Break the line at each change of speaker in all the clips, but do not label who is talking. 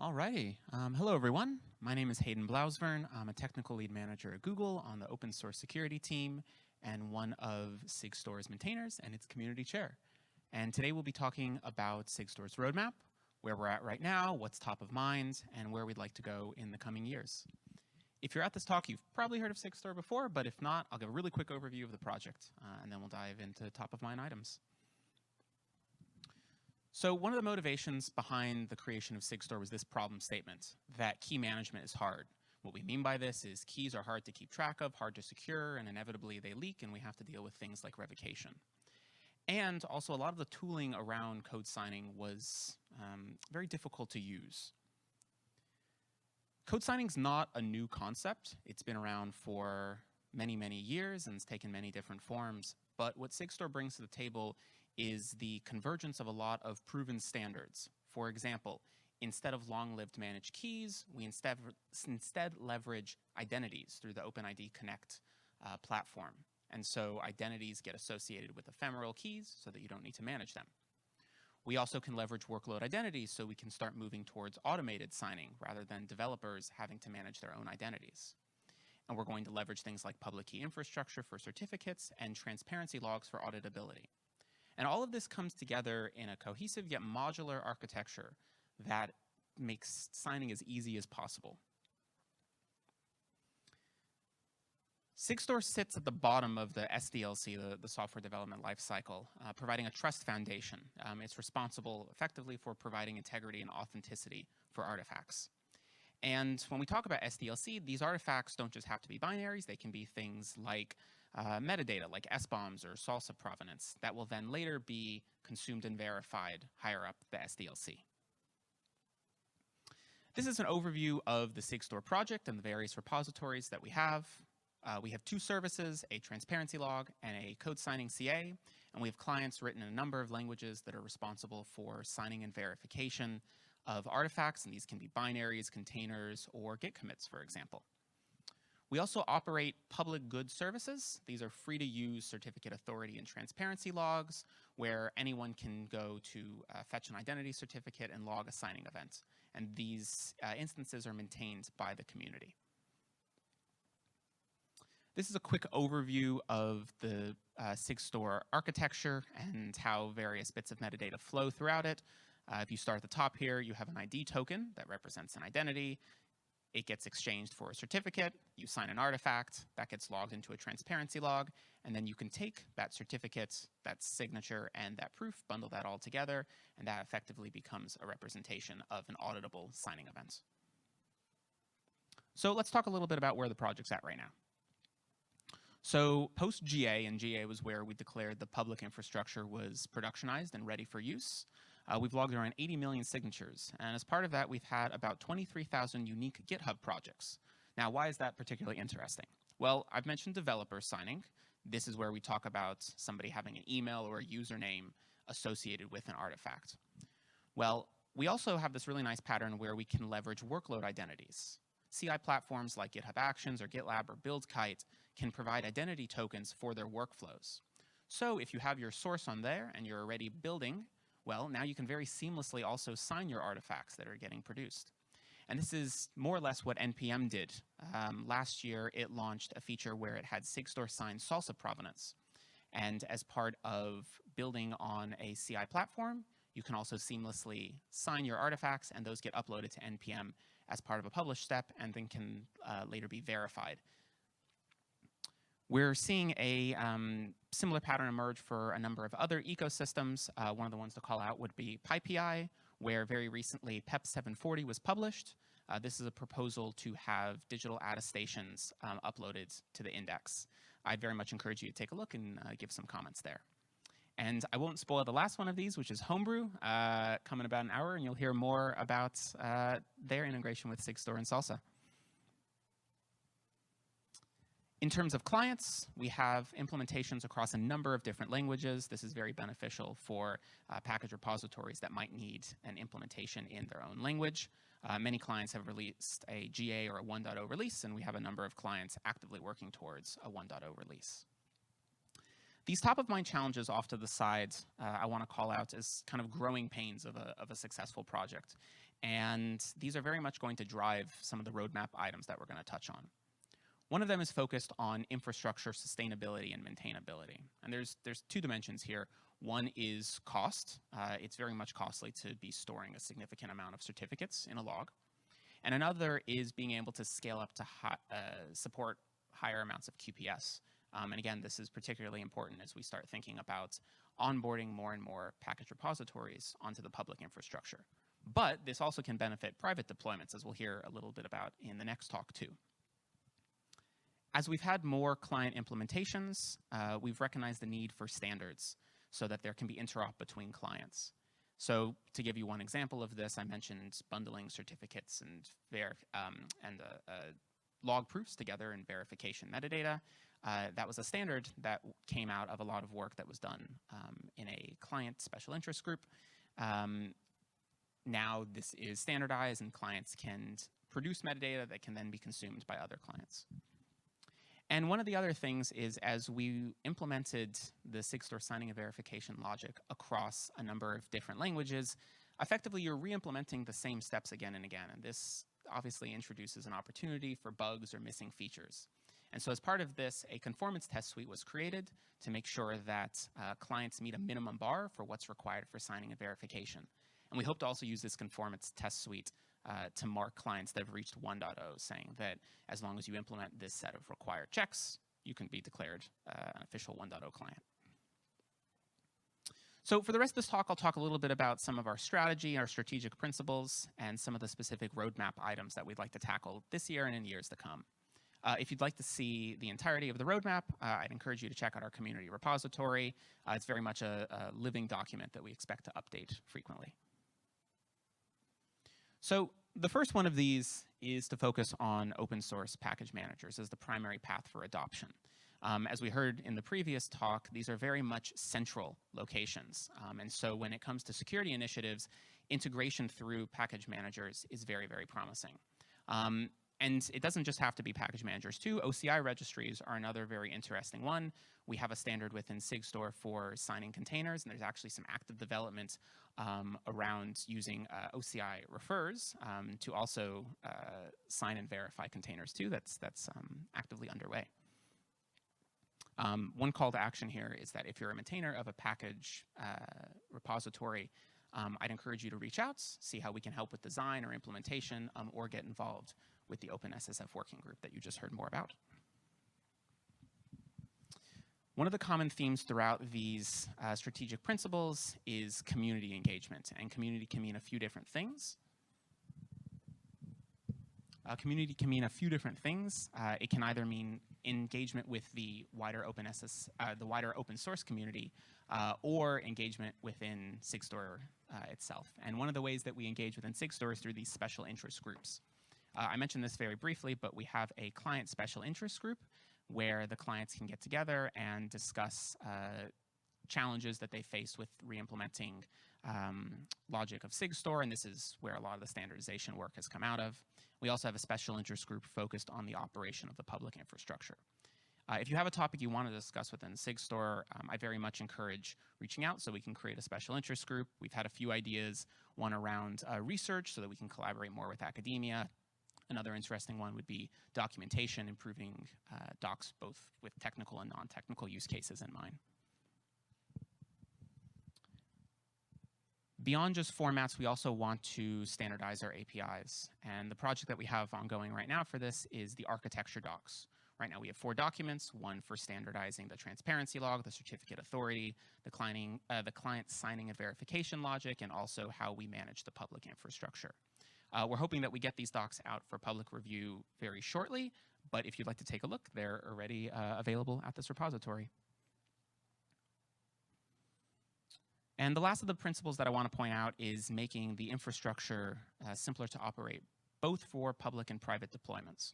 Alrighty. Hello, everyone. My name is Hayden Blauzvern. I'm a technical lead manager at Google on the open source security team and one of Sigstore's maintainers and its community chair. And today we'll be talking about Sigstore's roadmap, where we're at right now, what's top of mind, and where we'd like to go in the coming years. If you're at this talk, you've probably heard of Sigstore before, but if not, I'll give a really quick overview of the project, and then we'll dive into top of mind items. So one of the motivations behind the creation of Sigstore was this problem statement, that key management is hard. What we mean by this is keys are hard to keep track of, hard to secure, and inevitably they leak, and we have to deal with things like revocation. And also a lot of the tooling around code signing was very difficult to use. Code signing is not a new concept. It's been around for many, many years, and it's taken many different forms. But what Sigstore brings to the table is the convergence of a lot of proven standards. For example, instead of long-lived managed keys, we instead leverage identities through the OpenID Connect platform. And so identities get associated with ephemeral keys so that you don't need to manage them. We also can leverage workload identities so we can start moving towards automated signing rather than developers having to manage their own identities. And we're going to leverage things like public key infrastructure for certificates and transparency logs for auditability. And all of this comes together in a cohesive yet modular architecture that makes signing as easy as possible. Sigstore sits at the bottom of the SDLC, the software development lifecycle, providing a trust foundation. It's responsible effectively for providing integrity and authenticity for artifacts. And when we talk about SDLC, these artifacts don't just have to be binaries. They can be things like metadata, like SBOMs or salsa provenance, that will then later be consumed and verified higher up the SDLC. This is an overview of the Sigstore project and the various repositories that we have. We have two services, a transparency log and a code signing CA, and we have clients written in a number of languages that are responsible for signing and verification of artifacts, and these can be binaries, containers, or Git commits, for example. We also operate public good services. These are free to use certificate authority and transparency logs where anyone can go to fetch an identity certificate and log a signing event. And these instances are maintained by the community. This is a quick overview of the Sigstore architecture and how various bits of metadata flow throughout it. If you start at the top here, you have an ID token that represents an identity. It gets exchanged for a certificate. You sign an artifact. That gets logged into a transparency log. And then you can take that certificate, that signature, and that proof, bundle that all together, and that effectively becomes a representation of an auditable signing event. So let's talk a little bit about where the project's at right now. So post GA, and GA was where we declared the public infrastructure was productionized and ready for use. We've logged around 80 million signatures, and as part of that, we've had about 23,000 unique GitHub projects. Now, why is that particularly interesting? Well, I've mentioned developer signing. This is where we talk about somebody having an email or a username associated with an artifact. Well, we also have this really nice pattern where we can leverage workload identities. CI platforms like GitHub Actions or GitLab or BuildKite can provide identity tokens for their workflows. So if you have your source on there and you're already building, well, now you can very seamlessly also sign your artifacts that are getting produced. And this is more or less what NPM did. Last year, it launched a feature where it had Sigstore sign salsa provenance. And as part of building on a CI platform, you can also seamlessly sign your artifacts, and those get uploaded to NPM as part of a publish step and then can later be verified. We're seeing a similar pattern emerge for a number of other ecosystems. One of the ones to call out would be PyPI, where very recently PEP 740 was published. This is a proposal to have digital attestations uploaded to the index. I very much encourage you to take a look and give some comments there. And I won't spoil the last one of these, which is Homebrew, coming in about an hour, and you'll hear more about their integration with Sigstore and Salsa. In terms of clients, we have implementations across a number of different languages. This is very beneficial for package repositories that might need an implementation in their own language. Many clients have released a GA or a 1.0 release, and we have a number of clients actively working towards a 1.0 release. These top-of-mind challenges off to the side, I want to call out as kind of growing pains of a successful project. And these are very much going to drive some of the roadmap items that we're going to touch on. One of them is focused on infrastructure sustainability and maintainability. And there's two dimensions here. One is cost. It's very much costly to be storing a significant amount of certificates in a log. And another is being able to scale up to support higher amounts of QPS. And again, this is particularly important as we start thinking about onboarding more and more package repositories onto the public infrastructure. But this also can benefit private deployments, as we'll hear a little bit about in the next talk too. As we've had more client implementations, we've recognized the need for standards so that there can be interop between clients. So to give you one example of this, I mentioned bundling certificates and log proofs together in verification metadata. That was a standard that came out of a lot of work that was done in a client special interest group. Now this is standardized and clients can produce metadata that can then be consumed by other clients. And one of the other things is, as we implemented the Sigstore signing and verification logic across a number of different languages, effectively you're re-implementing the same steps again and again. And this obviously introduces an opportunity for bugs or missing features. And so as part of this, a conformance test suite was created to make sure that clients meet a minimum bar for what's required for signing and verification. And we hope to also use this conformance test suite to mark clients that have reached 1.0, saying that as long as you implement this set of required checks, you can be declared an official 1.0 client. So for the rest of this talk, I'll talk a little bit about some of our strategy, our strategic principles, and some of the specific roadmap items that we'd like to tackle this year and in years to come. If you'd like to see the entirety of the roadmap, I'd encourage you to check out our community repository. It's very much a living document that we expect to update frequently. So the first one of these is to focus on open source package managers as the primary path for adoption. As we heard in the previous talk, these are very much central locations. And so when it comes to security initiatives, integration through package managers is very, very promising. And it doesn't just have to be package managers too. OCI registries are another very interesting one. We have a standard within Sigstore for signing containers, and there's actually some active development around using OCI refers to also sign and verify containers too. That's actively underway. One call to action here is that if you're a maintainer of a package repository, I'd encourage you to reach out, see how we can help with design or implementation, or get involved with the OpenSSF working group that you just heard more about. One of the common themes throughout these strategic principles is community engagement, and community can mean a few different things. Community can mean a few different things. It can either mean engagement with the wider open source community, or engagement within Sigstore itself. And one of the ways that we engage within Sigstore is through these special interest groups. I mentioned this very briefly, but we have a client special interest group where the clients can get together and discuss challenges that they face with re-implementing logic of Sigstore, and this is where a lot of the standardization work has come out of. We also have a special interest group focused on the operation of the public infrastructure. If you have a topic you want to discuss within Sigstore, I very much encourage reaching out so we can create a special interest group. We've had a few ideas, one around research so that we can collaborate more with academia. Another interesting one would be documentation, improving docs both with technical and non-technical use cases in mind. Beyond just formats, we also want to standardize our APIs. And the project that we have ongoing right now for this is the architecture docs. Right now we have 4 documents, one for standardizing the transparency log, the certificate authority, the client signing and verification logic, and also how we manage the public infrastructure. We're hoping that we get these docs out for public review very shortly, but if you'd like to take a look, they're already available at this repository. And the last of the principles that I want to point out is making the infrastructure simpler to operate, both for public and private deployments.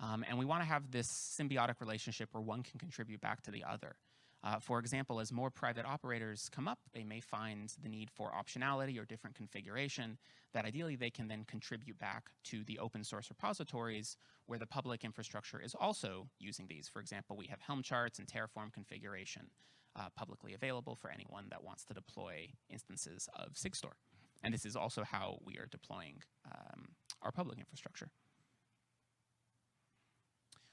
And we want to have this symbiotic relationship where one can contribute back to the other. For example, as more private operators come up, they may find the need for optionality or different configuration that ideally they can then contribute back to the open source repositories where the public infrastructure is also using these. For example, we have Helm charts and Terraform configuration publicly available for anyone that wants to deploy instances of Sigstore. And this is also how we are deploying our public infrastructure.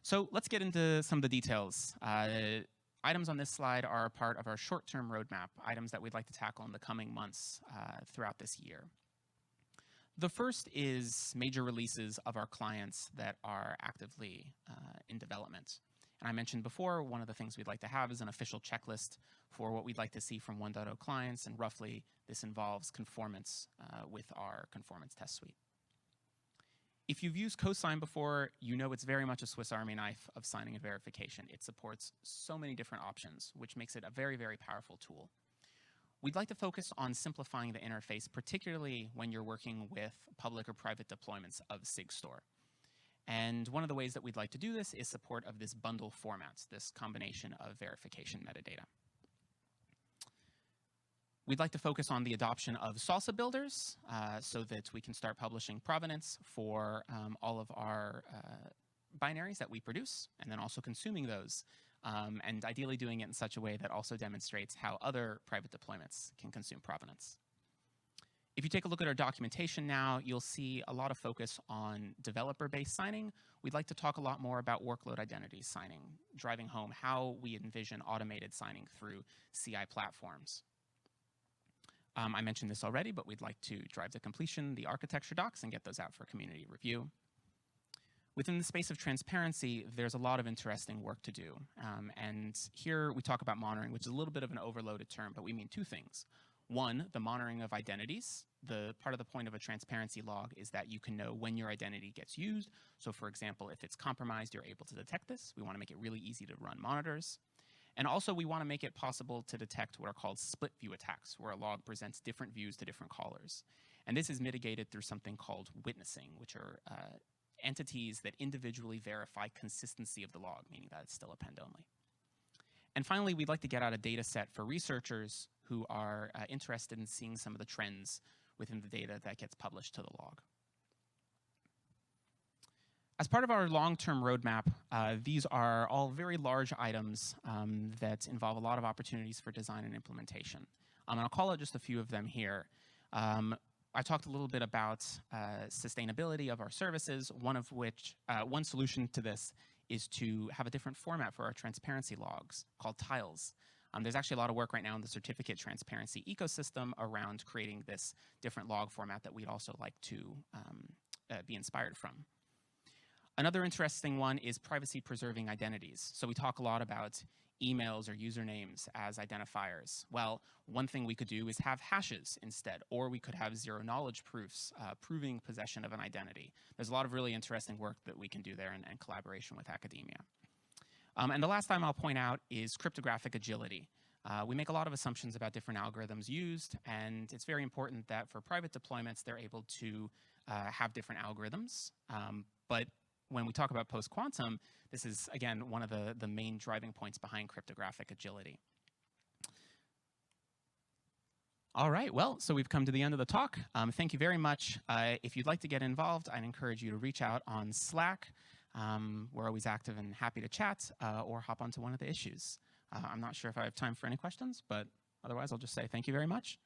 So let's get into some of the details. Items on this slide are a part of our short-term roadmap, items that we'd like to tackle in the coming months throughout this year. The first is major releases of our clients that are actively in development. And I mentioned before, one of the things we'd like to have is an official checklist for what we'd like to see from 1.0 clients, and roughly this involves conformance with our conformance test suite. If you've used Cosign before, you know it's very much a Swiss Army knife of signing and verification. It supports so many different options, which makes it a very, very powerful tool. We'd like to focus on simplifying the interface, particularly when you're working with public or private deployments of Sigstore. And one of the ways that we'd like to do this is support of this bundle format, this combination of verification metadata. We'd like to focus on the adoption of salsa builders so that we can start publishing provenance for all of our binaries that we produce, and then also consuming those, and ideally doing it in such a way that also demonstrates how other private deployments can consume provenance. If you take a look at our documentation now, you'll see a lot of focus on developer-based signing. We'd like to talk a lot more about workload identity signing, driving home how we envision automated signing through CI platforms. I mentioned this already, but we'd like to drive to completion the architecture docs and get those out for community review. Within the space of transparency, there's a lot of interesting work to do. And here we talk about monitoring, which is a little bit of an overloaded term, but we mean two things. One, the monitoring of identities. The part of the point of a transparency log is that you can know when your identity gets used. So for example, if it's compromised, you're able to detect this. We want to make it really easy to run monitors. And also, we want to make it possible to detect what are called split view attacks, where a log presents different views to different callers. And this is mitigated through something called witnessing, which are entities that individually verify consistency of the log, meaning that it's still append only. And finally, we'd like to get out a data set for researchers who are interested in seeing some of the trends within the data that gets published to the log. As part of our long-term roadmap, these are all very large items that involve a lot of opportunities for design and implementation. And I'll call out just a few of them here. I talked a little bit about sustainability of our services, one solution to this is to have a different format for our transparency logs called tiles. There's actually a lot of work right now in the certificate transparency ecosystem around creating this different log format that we'd also like to be inspired from. Another interesting one is privacy-preserving identities. So we talk a lot about emails or usernames as identifiers. Well, one thing we could do is have hashes instead, or we could have zero-knowledge proofs proving possession of an identity. There's a lot of really interesting work that we can do there in collaboration with academia. And the last time I'll point out is cryptographic agility. We make a lot of assumptions about different algorithms used, and it's very important that for private deployments, they're able to have different algorithms. But when we talk about post-quantum, this is, again, one of the main driving points behind cryptographic agility. All right, well, so we've come to the end of the talk. Thank you very much. If you'd like to get involved, I'd encourage you to reach out on Slack. We're always active and happy to chat, or hop onto one of the issues. I'm not sure if I have time for any questions, but otherwise I'll just say thank you very much.